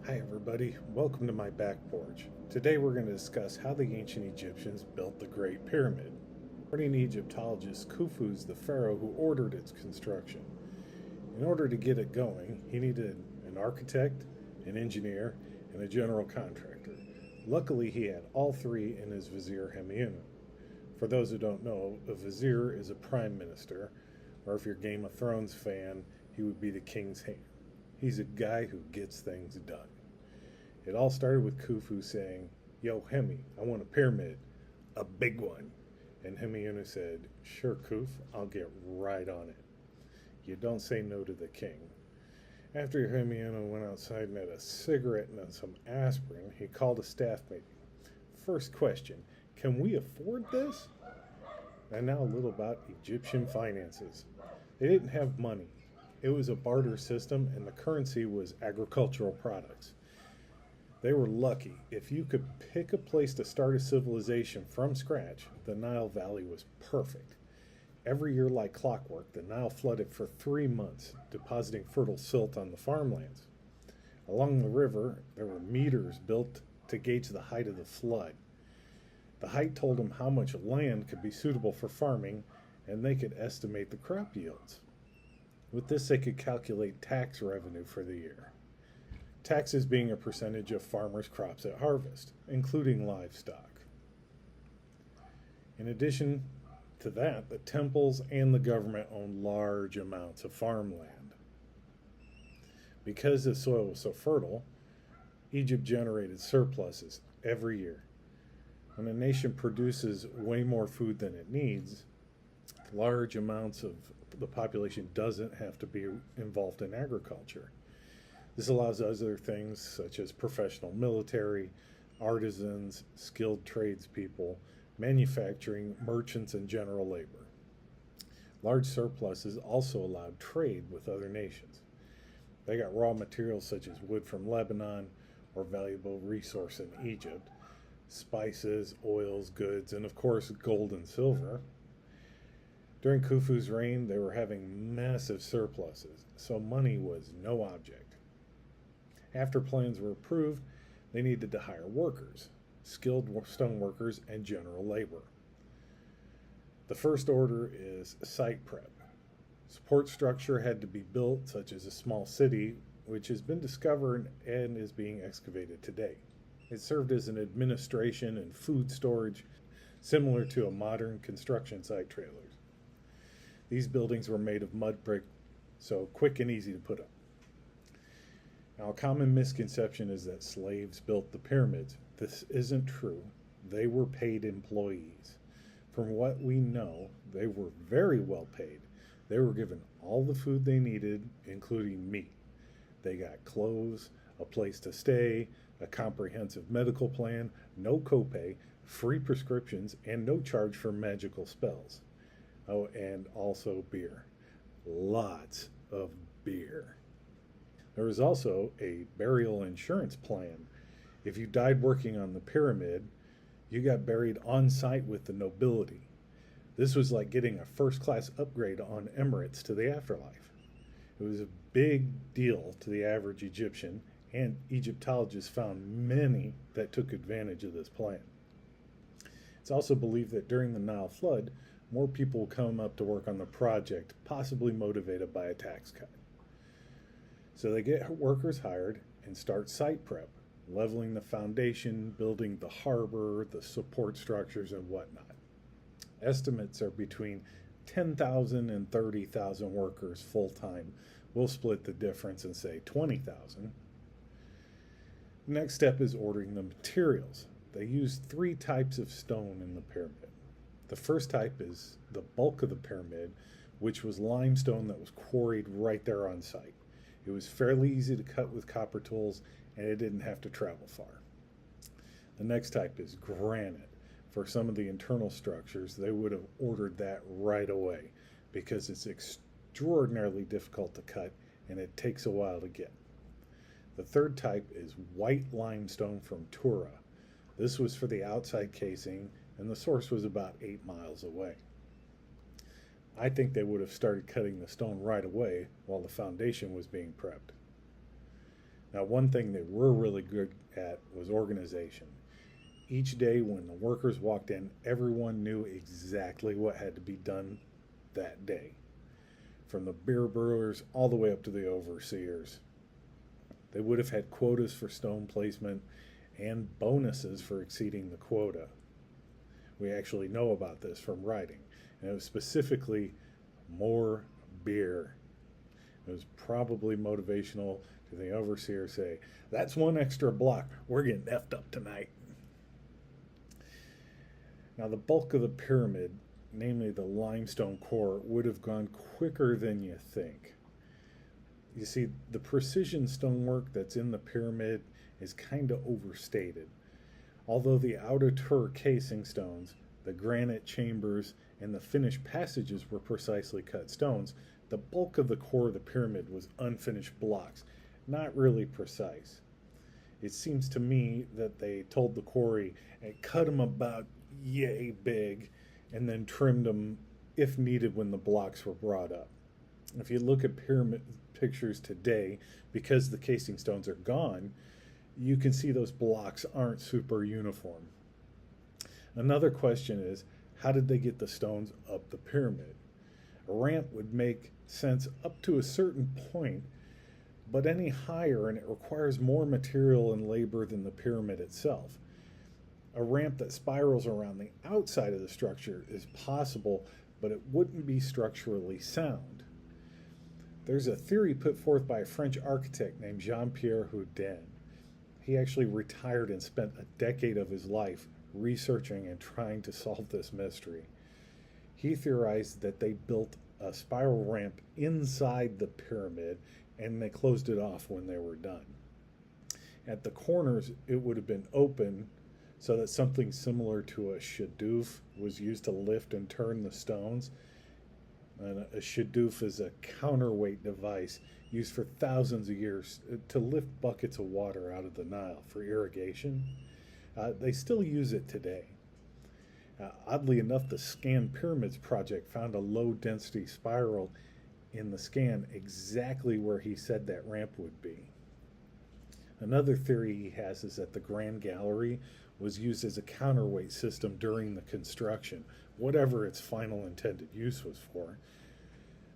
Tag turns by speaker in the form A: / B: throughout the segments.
A: Hi everybody, welcome to my back porch. Today we're going to discuss how the ancient Egyptians built the Great Pyramid. According to Egyptologist, Khufu is the pharaoh who ordered its construction. In order to get it going, he needed an architect, an engineer, and a general contractor. Luckily, he had all three in his vizier Hemiunu. For those who don't know, a vizier is a prime minister, or if you're a Game of Thrones fan, he would be the king's hand. He's a guy who gets things done. It all started with Khufu saying, "Yo, Hemi, I want a pyramid, a big one." And Hemiunu said, "Sure, Khuf, I'll get right on it. You don't say no to the king." After Hemiunu went outside and had a cigarette and some aspirin, he called a staff meeting. First question, can we afford this? And now a little about Egyptian finances. They didn't have money. It was a barter system, and the currency was agricultural products. They were lucky. If you could pick a place to start a civilization from scratch, the Nile Valley was perfect. Every year, like clockwork, the Nile flooded for 3 months, depositing fertile silt on the farmlands. Along the river, there were meters built to gauge the height of the flood. The height told them how much land could be suitable for farming, and they could estimate the crop yields. With this, they could calculate tax revenue for the year. Taxes being a percentage of farmers' crops at harvest, including livestock. In addition to that, the temples and the government owned large amounts of farmland. Because the soil was so fertile, Egypt generated surpluses every year. When a nation produces way more food than it needs, large amounts of the population doesn't have to be involved in agriculture. This allows other things such as professional military, artisans, skilled tradespeople, manufacturing, merchants, and general labor. Large surpluses also allowed trade with other nations. They got raw materials such as wood from Lebanon or valuable resource in Egypt, spices, oils, goods, and of course gold and silver. During Khufu's reign, they were having massive surpluses, so money was no object. After plans were approved, they needed to hire workers, skilled stone workers, and general labor. The first order is site prep. Support structure had to be built, such as a small city, which has been discovered and is being excavated today. It served as an administration and food storage, similar to a modern construction site trailers. These buildings were made of mud brick, so quick and easy to put up. Now, a common misconception is that slaves built the pyramids. This isn't true. They were paid employees. From what we know, they were very well paid. They were given all the food they needed, including meat. They got clothes, a place to stay, a comprehensive medical plan, no copay, free prescriptions, and no charge for magical spells. Oh, and also beer. Lots of beer. There was also a burial insurance plan. If you died working on the pyramid, you got buried on site with the nobility. This was like getting a first-class upgrade on Emirates to the afterlife. It was a big deal to the average Egyptian, and Egyptologists found many that took advantage of this plan. It's also believed that during the Nile flood, more people will come up to work on the project, possibly motivated by a tax cut. So they get workers hired and start site prep, leveling the foundation, building the harbor, the support structures, and whatnot. Estimates are between 10,000 and 30,000 workers full-time. We'll split the difference and say 20,000. The next step is ordering the materials. They used 3 types of stone in the pyramid. The first type is the bulk of the pyramid, which was limestone that was quarried right there on site. It was fairly easy to cut with copper tools, and it didn't have to travel far. The next type is granite. For some of the internal structures, they would have ordered that right away because it's extraordinarily difficult to cut and it takes a while to get. The third type is white limestone from Tura. This was for the outside casing, and the source was about 8 miles away. I think they would have started cutting the stone right away while the foundation was being prepped. Now, one thing they were really good at was organization. Each day when the workers walked in, everyone knew exactly what had to be done that day, from the beer brewers all the way up to the overseers. They would have had quotas for stone placement and bonuses for exceeding the quota. We actually know about this from writing, and it was specifically more beer. It was probably motivational to the overseer say, "That's one extra block. We're getting effed up tonight." Now, the bulk of the pyramid, namely the limestone core, would have gone quicker than you think. You see, the precision stonework that's in the pyramid is kind of overstated. Although the outer casing stones, the granite chambers, and the finished passages were precisely cut stones, the bulk of the core of the pyramid was unfinished blocks, not really precise. It seems to me that they told the quarry and cut them about yay big and then trimmed them if needed when the blocks were brought up. If you look at pyramid pictures today, because the casing stones are gone, you can see those blocks aren't super uniform. Another question is, how did they get the stones up the pyramid? A ramp would make sense up to a certain point, but any higher and it requires more material and labor than the pyramid itself. A ramp that spirals around the outside of the structure is possible, but it wouldn't be structurally sound. There's a theory put forth by a French architect named Jean-Pierre Houdin. He actually retired and spent a decade of his life researching and trying to solve this mystery. He theorized that they built a spiral ramp inside the pyramid and they closed it off when they were done. At the corners, it would have been open so that something similar to a shadoof was used to lift and turn the stones. And a shadoof is a counterweight device used for thousands of years to lift buckets of water out of the Nile for irrigation. They still use it today. Oddly enough, the Scan Pyramids project found a low-density spiral in the scan exactly where he said that ramp would be. Another theory he has is that the Grand Gallery was used as a counterweight system during the construction, whatever its final intended use was for.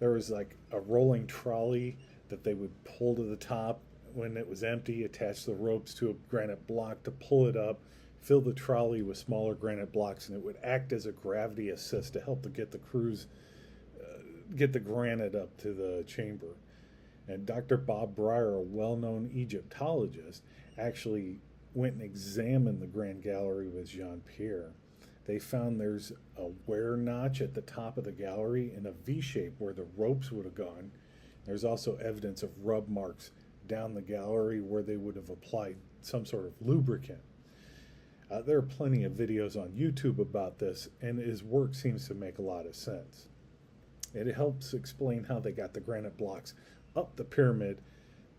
A: There was like a rolling trolley that they would pull to the top when it was empty, attach the ropes to a granite block to pull it up, fill the trolley with smaller granite blocks, and it would act as a gravity assist to help to get the crews get the granite up to the chamber. And Dr. Bob Breyer, a well-known Egyptologist, actually went and examined the Grand Gallery with Jean-Pierre. They found there's a wear notch at the top of the gallery in a V shape where the ropes would have gone. There's also evidence of rub marks down the gallery where they would have applied some sort of lubricant. There are plenty of videos on YouTube about this, and his work seems to make a lot of sense. It helps explain how they got the granite blocks up the pyramid,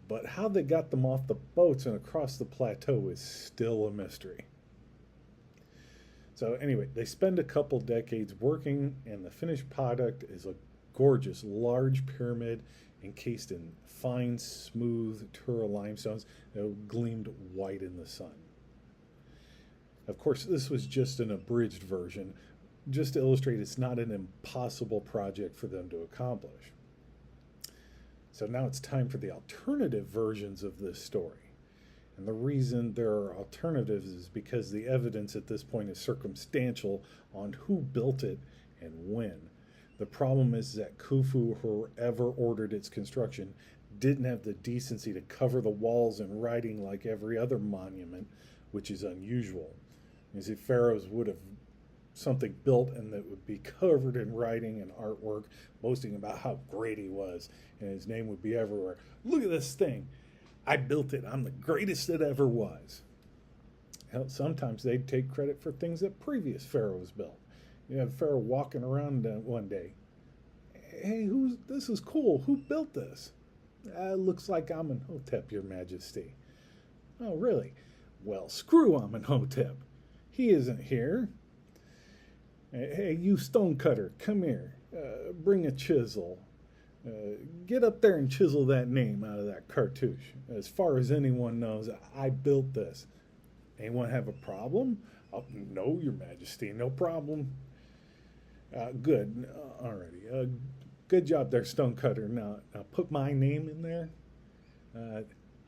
A: but how they got them off the boats and across the plateau is still a mystery. So anyway, they spend a couple decades working, and the finished product is a gorgeous, large pyramid encased in fine, smooth Tura limestones that gleamed white in the sun. Of course, this was just an abridged version, just to illustrate it's not an impossible project for them to accomplish. So now it's time for the alternative versions of this story. And the reason there are alternatives is because the evidence at this point is circumstantial on who built it and when. The problem is that Khufu, whoever ordered its construction, didn't have the decency to cover the walls in writing like every other monument, which is unusual. You see, pharaohs would have something built and that would be covered in writing and artwork, boasting about how great he was, and his name would be everywhere. Look at this thing. I built it. I'm the greatest that ever was. Hell, sometimes they'd take credit for things that previous pharaohs built. You have Pharaoh walking around one day. Hey, this is cool. Who built this? Looks like Amenhotep, Your Majesty. Oh, really? Well, screw Amenhotep. He isn't here. Hey, you stonecutter, come here. Bring a chisel. Get up there and chisel that name out of that cartouche. As far as anyone knows, I built this. Anyone have a problem? Oh, no, Your Majesty, no problem. Good. Alrighty. Good job there, Stonecutter. Now put my name in there.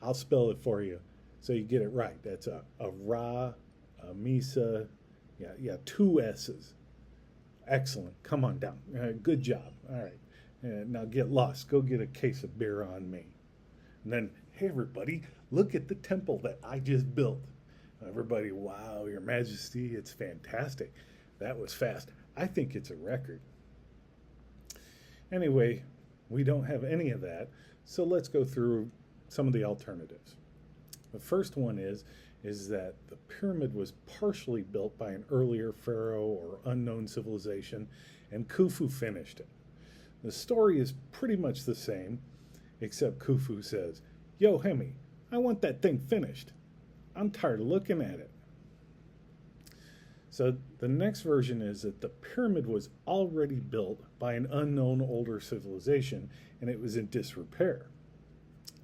A: I'll spell it for you so you get it right. That's a Ra, a Misa. Yeah, 2 S's. Excellent. Come on down. Good job. All right. Now get lost. Go get a case of beer on me. And then, hey, everybody, look at the temple that I just built. Everybody, wow, Your Majesty, it's fantastic. That was fast. I think it's a record. Anyway, we don't have any of that, so let's go through some of the alternatives. The first one is that the pyramid was partially built by an earlier pharaoh or unknown civilization, and Khufu finished it. The story is pretty much the same, except Khufu says, "Yo, Hemi, I want that thing finished. I'm tired of looking at it." So the next version is that the pyramid was already built by an unknown older civilization, and it was in disrepair.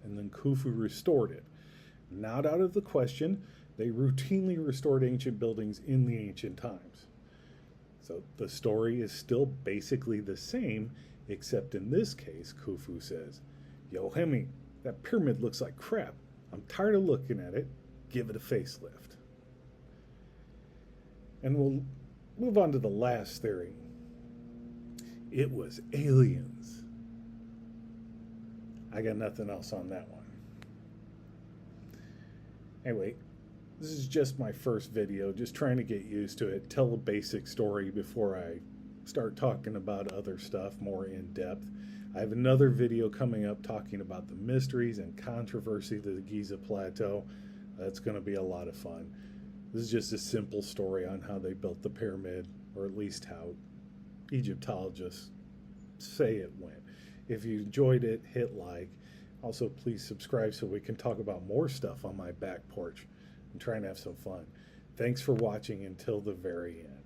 A: And then Khufu restored it. Not out of the question, they routinely restored ancient buildings in the ancient times. So the story is still basically the same, except in this case, Khufu says, "Yo, Hemi, that pyramid looks like crap. I'm tired of looking at it. Give it a facelift." And we'll move on to the last theory. It was aliens. I got nothing else on that one. Anyway, this is just my first video, just trying to get used to it, tell a basic story before I start talking about other stuff more in depth. I have another video coming up talking about the mysteries and controversy of the Giza Plateau. That's going to be a lot of fun. This is just a simple story on how they built the pyramid, or at least how Egyptologists say it went. If you enjoyed it, hit like. Also, please subscribe so we can talk about more stuff on my back porch. I'm trying to have some fun. Thanks for watching until the very end.